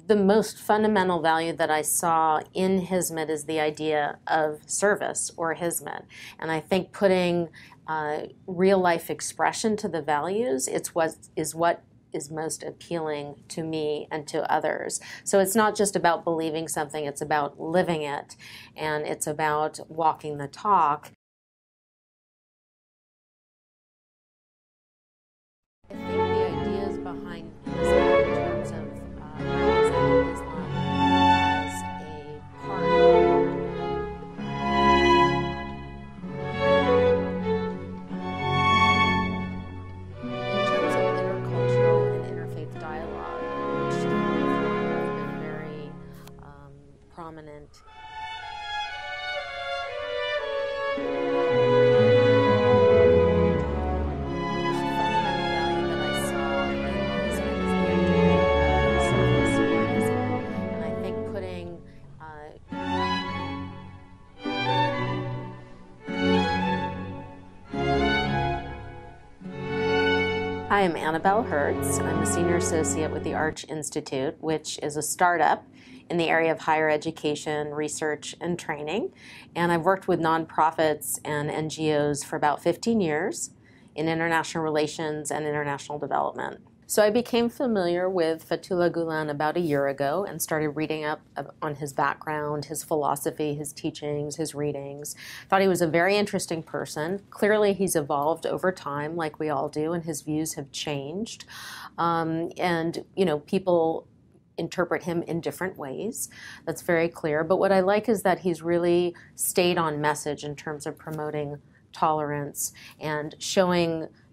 The most fundamental value that I saw in Hizmet is the idea of service, or Hizmet. And I think putting real life expression to the values is what is most appealing to me and to others. So it's not just about believing something, it's about living it, and it's about walking the talk. I think the ideas behind Islam in terms of representing Islam as a part in terms of intercultural and interfaith dialogue, which have been very prominent. Hi, I'm Annabel Hertz. I'm a senior associate with the Arch Institute, which is a startup in the area of higher education, research, and training. And I've worked with nonprofits and NGOs for about 15 years in international relations and international development. So I became familiar with Fethullah Gulen about a year ago and started reading up on his background, his philosophy, his teachings, his readings. Thought he was a very interesting person. Clearly he's evolved over time, like we all do, and his views have changed. And, you know, people interpret him in different ways. That's very clear. But what I like is that he's really stayed on message in terms of promoting tolerance and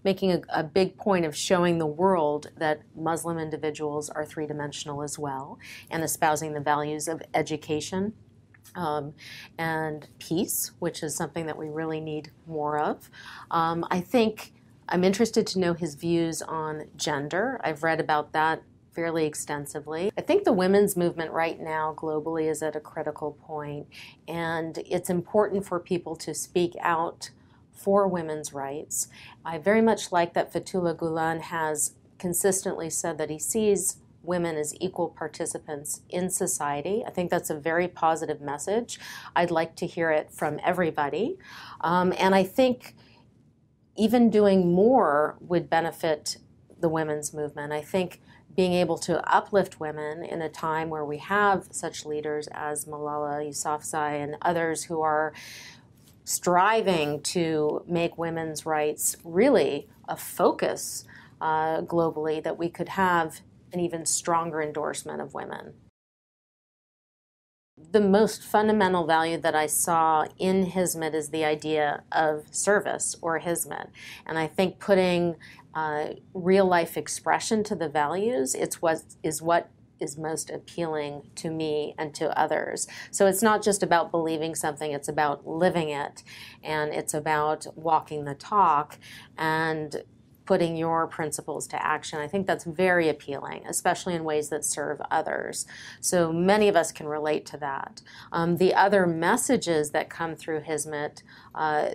making a big point of showing the world that Muslim individuals are three-dimensional as well, and espousing the values of education and peace, which is something that we really need more of. I think I'm interested to know his views on gender. I've read about that fairly extensively. I think the women's movement right now globally is at a critical point, and it's important for people to speak out for women's rights. I very much like that Fethullah Gulen has consistently said that he sees women as equal participants in society. I think that's a very positive message. I'd like to hear it from everybody. And I think even doing more would benefit the women's movement. I think being able to uplift women in a time where we have such leaders as Malala Yousafzai and others who are striving to make women's rights really a focus globally, that we could have an even stronger endorsement of women. The most fundamental value that I saw in Hizmet is the idea of service, or Hizmet. And I think putting real life expression to the values is what is most appealing to me and to others. So it's not just about believing something, it's about living it, and it's about walking the talk and putting your principles to action. I think that's very appealing, especially in ways that serve others. So many of us can relate to that. The other messages that come through Hizmet,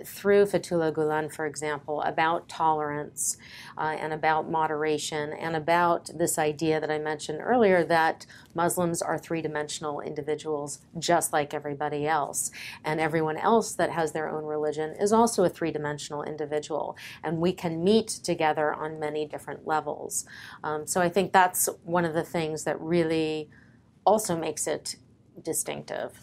through Fethullah Gulen, for example, about tolerance and about moderation and about this idea that I mentioned earlier that Muslims are three-dimensional individuals just like everybody else. And everyone else that has their own religion is also a three-dimensional individual. And we can meet together on many different levels. So I think that's one of the things that really also makes it distinctive.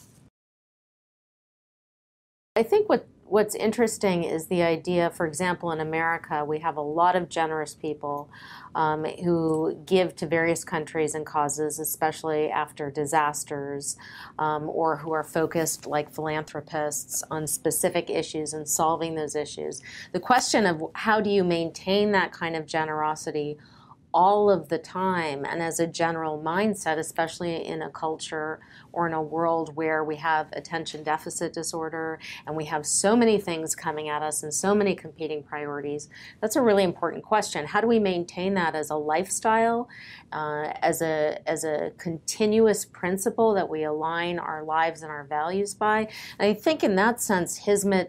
I think what's interesting is the idea, for example, in America, we have a lot of generous people who give to various countries and causes, especially after disasters, or who are focused, like philanthropists, on specific issues and solving those issues. The question of how do you maintain that kind of generosity all of the time and as a general mindset, especially in a culture or in a world where we have attention deficit disorder and we have so many things coming at us and so many competing priorities, that's a really important question. How do we maintain that as a lifestyle, as a continuous principle that we align our lives and our values by? And I think in that sense, Hizmet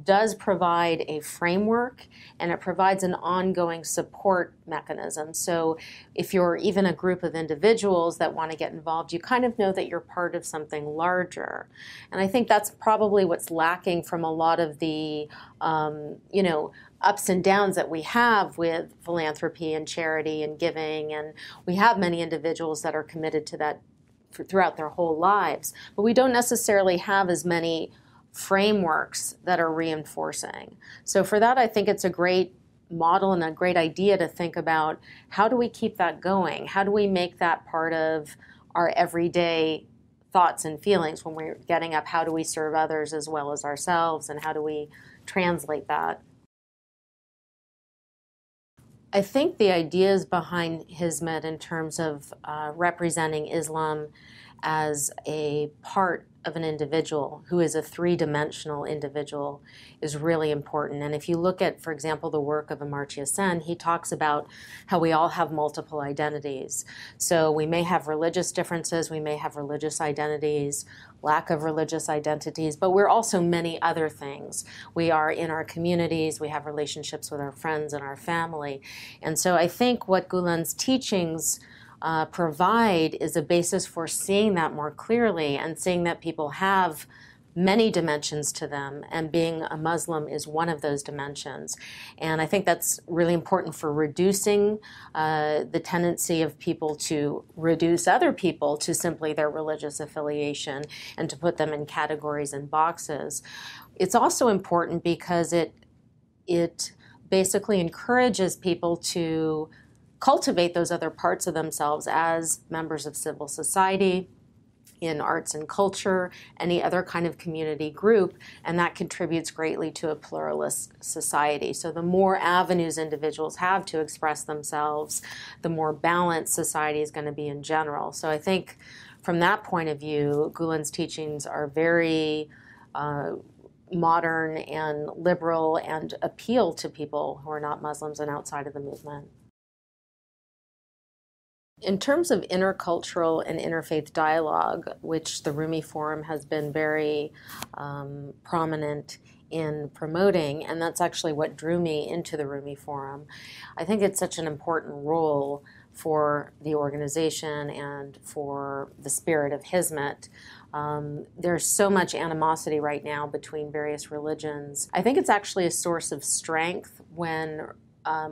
does provide a framework, and it provides an ongoing support mechanism. So if you're even a group of individuals that want to get involved, you kind of know that you're part of something larger. And I think that's probably what's lacking from a lot of the, ups and downs that we have with philanthropy and charity and giving. And we have many individuals that are committed to that throughout their whole lives, but we don't necessarily have as many frameworks that are reinforcing. So for that, I think it's a great model and a great idea to think about, how do we keep that going? How do we make that part of our everyday thoughts and feelings when we're getting up? How do we serve others as well as ourselves, and how do we translate that? I think the ideas behind Hizmet in terms of representing Islam as a part of an individual who is a three-dimensional individual is really important. And if you look at, for example, the work of Amartya Sen, he talks about how we all have multiple identities. So we may have religious differences, we may have religious identities, lack of religious identities, but we're also many other things. We are in our communities, we have relationships with our friends and our family. And so I think what Gulen's teachings provide is a basis for seeing that more clearly and seeing that people have many dimensions to them, and being a Muslim is one of those dimensions. And I think that's really important for reducing the tendency of people to reduce other people to simply their religious affiliation and to put them in categories and boxes. It's also important because it basically encourages people to cultivate those other parts of themselves as members of civil society, in arts and culture, any other kind of community group, and that contributes greatly to a pluralist society. So the more avenues individuals have to express themselves, the more balanced society is going to be in general. So I think from that point of view, Gulen's teachings are very modern and liberal and appeal to people who are not Muslims and outside of the movement. In terms of intercultural and interfaith dialogue, which the Rumi Forum has been very prominent in promoting, and that's actually what drew me into the Rumi Forum, I think it's such an important role for the organization and for the spirit of Hizmet. There's so much animosity right now between various religions. I think it's actually a source of strength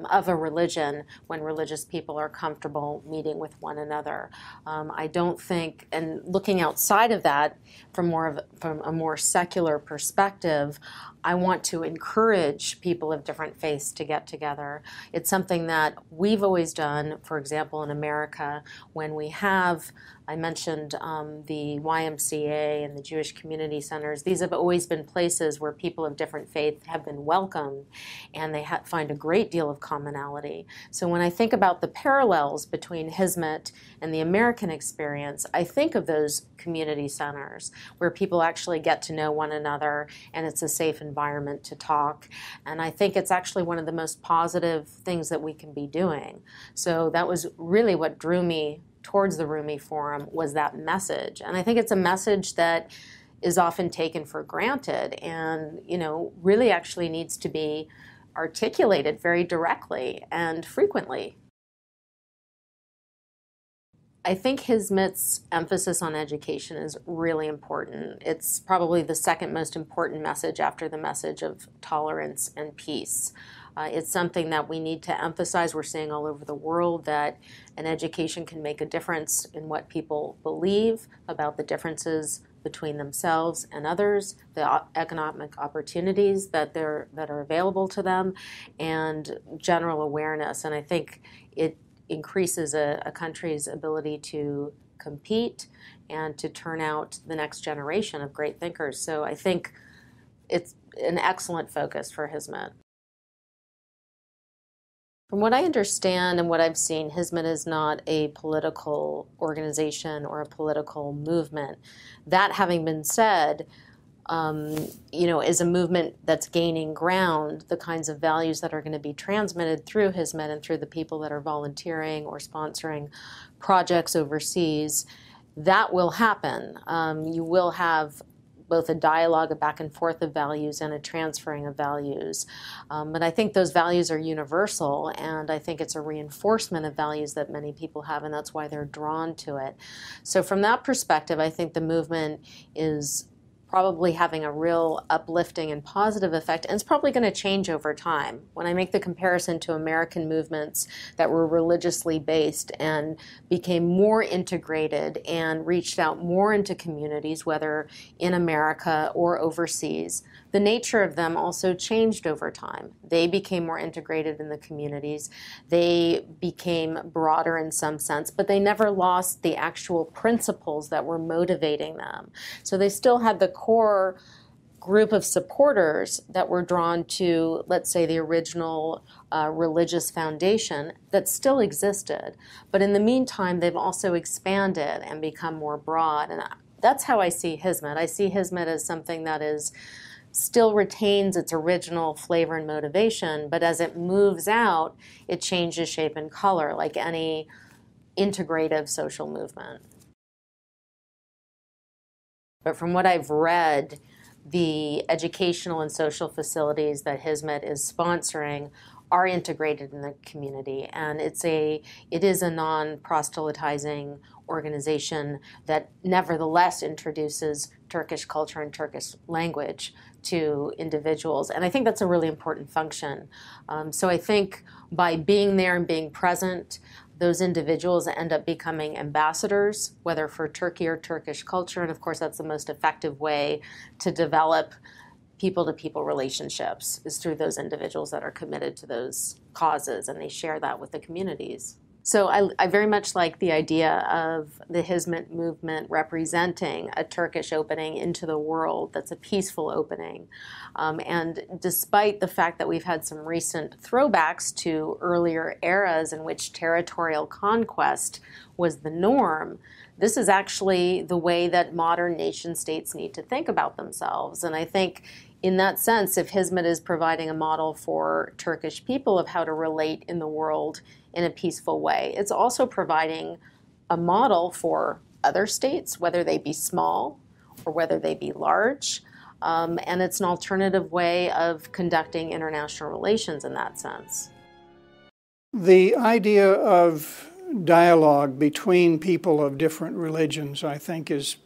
of a religion when religious people are comfortable meeting with one another. I don't think, and looking outside of that from a more secular perspective, I want to encourage people of different faiths to get together. It's something that we've always done, for example, in America, when we have, I mentioned the YMCA and the Jewish community centers. These have always been places where people of different faith have been welcomed, and they find a great deal of commonality. So when I think about the parallels between Hizmet and the American experience, I think of those community centers where people actually get to know one another, and it's a safe environment to talk. And I think it's actually one of the most positive things that we can be doing. So that was really what drew me towards the Rumi Forum, was that message. And I think it's a message that is often taken for granted and, really actually needs to be articulated very directly and frequently. I think Hizmet's emphasis on education is really important. It's probably the second most important message after the message of tolerance and peace. It's something that we need to emphasize. We're seeing all over the world that an education can make a difference in what people believe about the differences between themselves and others, the economic opportunities that are available to them, and general awareness. And I think it increases a country's ability to compete and to turn out the next generation of great thinkers. So I think it's an excellent focus for Hizmet. From what I understand and what I've seen, Hizmet is not a political organization or a political movement. That having been said, is a movement that's gaining ground. The kinds of values that are going to be transmitted through Hizmet and through the people that are volunteering or sponsoring projects overseas, that will happen. You will have both a dialogue, a back and forth of values, and a transferring of values. But I think those values are universal, and I think it's a reinforcement of values that many people have, and that's why they're drawn to it. So from that perspective, I think the movement is probably having a real uplifting and positive effect, and it's probably going to change over time. When I make the comparison to American movements that were religiously based and became more integrated and reached out more into communities, whether in America or overseas, the nature of them also changed over time. They became more integrated in the communities. They became broader in some sense, but they never lost the actual principles that were motivating them. So they still had the core group of supporters that were drawn to, let's say, the original religious foundation that still existed. But in the meantime, they've also expanded and become more broad. And that's how I see Hizmet. I see Hizmet as something that is still retains its original flavor and motivation, but as it moves out, it changes shape and color like any integrative social movement. But from what I've read, the educational and social facilities that Hizmet is sponsoring are integrated in the community, and it is a non-proselytizing organization that nevertheless introduces Turkish culture and Turkish language to individuals, and I think that's a really important function. So I think by being there and being present, those individuals end up becoming ambassadors, whether for Turkey or Turkish culture, and of course that's the most effective way to develop people-to-people relationships is through those individuals that are committed to those causes, and they share that with the communities. So I very much like the idea of the Hizmet movement representing a Turkish opening into the world that's a peaceful opening. And despite the fact that we've had some recent throwbacks to earlier eras in which territorial conquest was the norm, this is actually the way that modern nation states need to think about themselves. And I think in that sense, if Hizmet is providing a model for Turkish people of how to relate in the world in a peaceful way, it's also providing a model for other states, whether they be small or whether they be large. And it's an alternative way of conducting international relations in that sense. The idea of dialogue between people of different religions, I think, is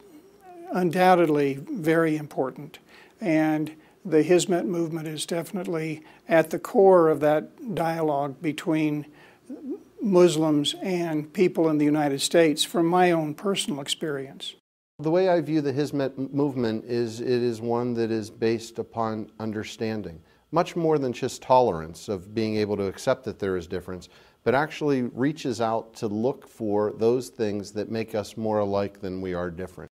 undoubtedly very important. And the Hizmet movement is definitely at the core of that dialogue between Muslims and people in the United States from my own personal experience. The way I view the Hizmet movement is it is one that is based upon understanding, much more than just tolerance of being able to accept that there is difference, but actually reaches out to look for those things that make us more alike than we are different.